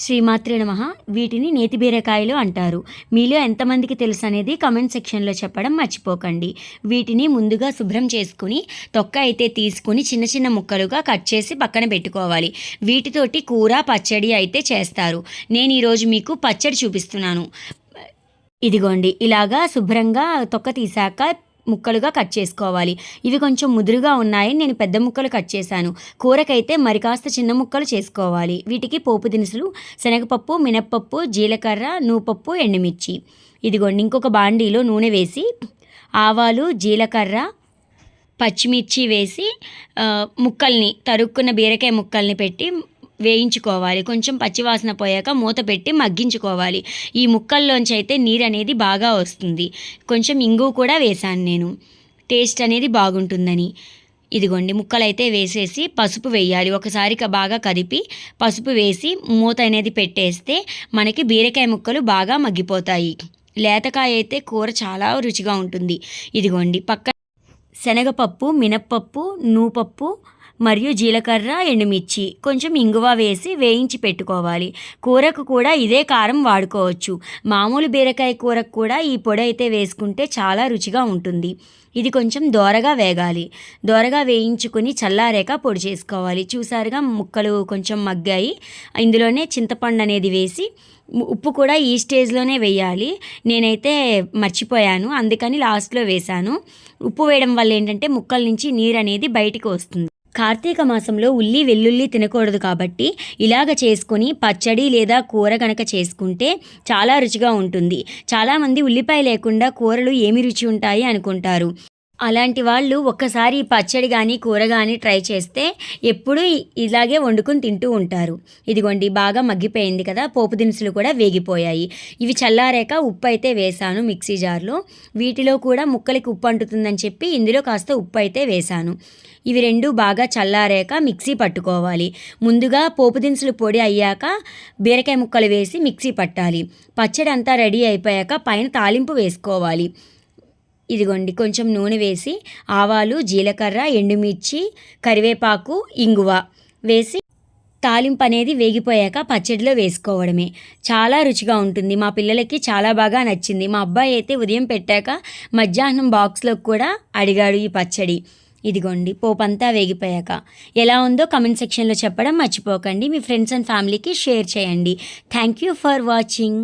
శ్రీమాత్రే నమః. వీటిని నేతి బీరకాయలు అంటారు. మీలో ఎంతమందికి తెలుసు అనేది కమెంట్ సెక్షన్లో చెప్పడం మర్చిపోకండి. వీటిని ముందుగా శుభ్రం చేసుకుని తొక్క అయితే తీసుకుని చిన్న చిన్న ముక్కలుగా కట్ చేసి పక్కన పెట్టుకోవాలి. వీటితోటి కూర పచ్చడి అయితే చేస్తారు. నేను ఈరోజు మీకు పచ్చడి చూపిస్తున్నాను. ఇదిగోండి, ఇలాగా శుభ్రంగా తొక్క తీసాక ముక్కలుగా కట్ చేసుకోవాలి. ఇవి కొంచెం ముదురుగా ఉన్నాయి, నేను పెద్ద ముక్కలు కట్ చేశాను. కూరకైతే మరి కాస్త చిన్న ముక్కలు చేసుకోవాలి. వీటికి పోపు దినుసులు శనగపప్పు, మినప్పప్పు, జీలకర్ర, నూపప్పు, ఎండుమిర్చి. ఇదిగోండి, ఇంకొక బాండీలో నూనె వేసి ఆవాలు, జీలకర్ర, పచ్చిమిర్చి వేసి ముక్కల్ని తరుక్కున్న బీరకాయ ముక్కల్ని పెట్టి వేయించుకోవాలి. కొంచెం పచ్చివాసన పోయాక మూత పెట్టి మగ్గించుకోవాలి. ఈ ముక్కల్లోంచి అయితే నీరు అనేది బాగా వస్తుంది. కొంచెం ఇంగువ కూడా వేశాను నేను, టేస్ట్ అనేది బాగుంటుందని. ఇదిగోండి, ముక్కలు అయితే వేసేసి పసుపు వేయాలి. ఒకసారి బాగా కదిపి పసుపు వేసి మూత అనేది పెట్టేస్తే మనకి బీరకాయ ముక్కలు బాగా మగ్గిపోతాయి. లేతకాయ అయితే కూర చాలా రుచిగా ఉంటుంది. ఇదిగోండి, పక్క శనగపప్పు, మినప్పప్పు, నూపప్పు మరియు జీలకర్ర, ఎండుమిర్చి, కొంచెం ఇంగువ వేసి వేయించి పెట్టుకోవాలి. కూరకు కూడా ఇదే కారం వాడుకోవచ్చు. మామూలు బీరకాయ కూరకు కూడా ఈ పొడి అయితే వేసుకుంటే చాలా రుచిగా ఉంటుంది. ఇది కొంచెం దోరగా వేగాలి. దోరగా వేయించుకుని చల్లారాక పొడి చేసుకోవాలి. చూసారుగా, ముక్కలు కొంచెం మగ్గాయి. ఇందులోనే చింతపండు అనేది వేసి ఉప్పు కూడా ఈ స్టేజ్లోనే వేయాలి. నేనైతే మర్చిపోయాను, అందుకని లాస్ట్లో వేశాను. ఉప్పు వేయడం వల్ల ఏంటంటే ముక్కల నుంచి నీరు అనేది బయటికి వస్తుంది. కార్తీక మాసంలో ఉల్లి వెల్లుల్లి తినకూడదు కాబట్టి ఇలాగ చేసుకొని పచ్చడి లేదా కూర కనుక చేసుకుంటే చాలా రుచిగా ఉంటుంది. చాలామంది ఉల్లిపాయ లేకుండా కూరలు ఏమి రుచి ఉంటాయి అనుకుంటారు. అలాంటి వాళ్ళు ఒక్కసారి పచ్చడి కానీ కూర కానీ ట్రై చేస్తే ఎప్పుడూ ఇలాగే వండుకొని తింటూ ఉంటారు. ఇదిగోండి, బాగా మగ్గిపోయింది కదా, పోపు దినుసులు కూడా వేగిపోయాయి. ఇవి చల్లారాక ఉప్పు అయితే వేశాను మిక్సీ జార్లో. వీటిలో కూడా ముక్కలకి ఉప్పు అంటుతుందని చెప్పి ఇందులో కాస్త ఉప్పు అయితే వేశాను. ఇవి రెండు బాగా చల్లారాక మిక్సీ పట్టుకోవాలి. ముందుగా పోపు దినుసులు పొడి అయ్యాక బీరకాయ ముక్కలు వేసి మిక్సీ పట్టాలి. పచ్చడి అంతా రెడీ అయిపోయాక పైన తాలింపు వేసుకోవాలి. ఇదిగోండి, కొంచెం నూనె వేసి ఆవాలు, జీలకర్ర, ఎండుమిర్చి, కరివేపాకు, ఇంగువ వేసి తాలింపు అనేది వేగిపోయాక పచ్చడిలో వేసుకోవడమే. చాలా రుచిగా ఉంటుంది. మా పిల్లలకి చాలా బాగా నచ్చింది. మా అబ్బాయి అయితే ఉదయం పెట్టాక మధ్యాహ్నం బాక్స్లో కూడా అడిగాడు ఈ పచ్చడి. ఇదిగోండి, పోపు అంతా వేగిపోయాక ఎలా ఉందో కమెంట్ సెక్షన్లో చెప్పడం మర్చిపోకండి. మీ ఫ్రెండ్స్ అండ్ ఫ్యామిలీకి షేర్ చేయండి. Thank you for watching.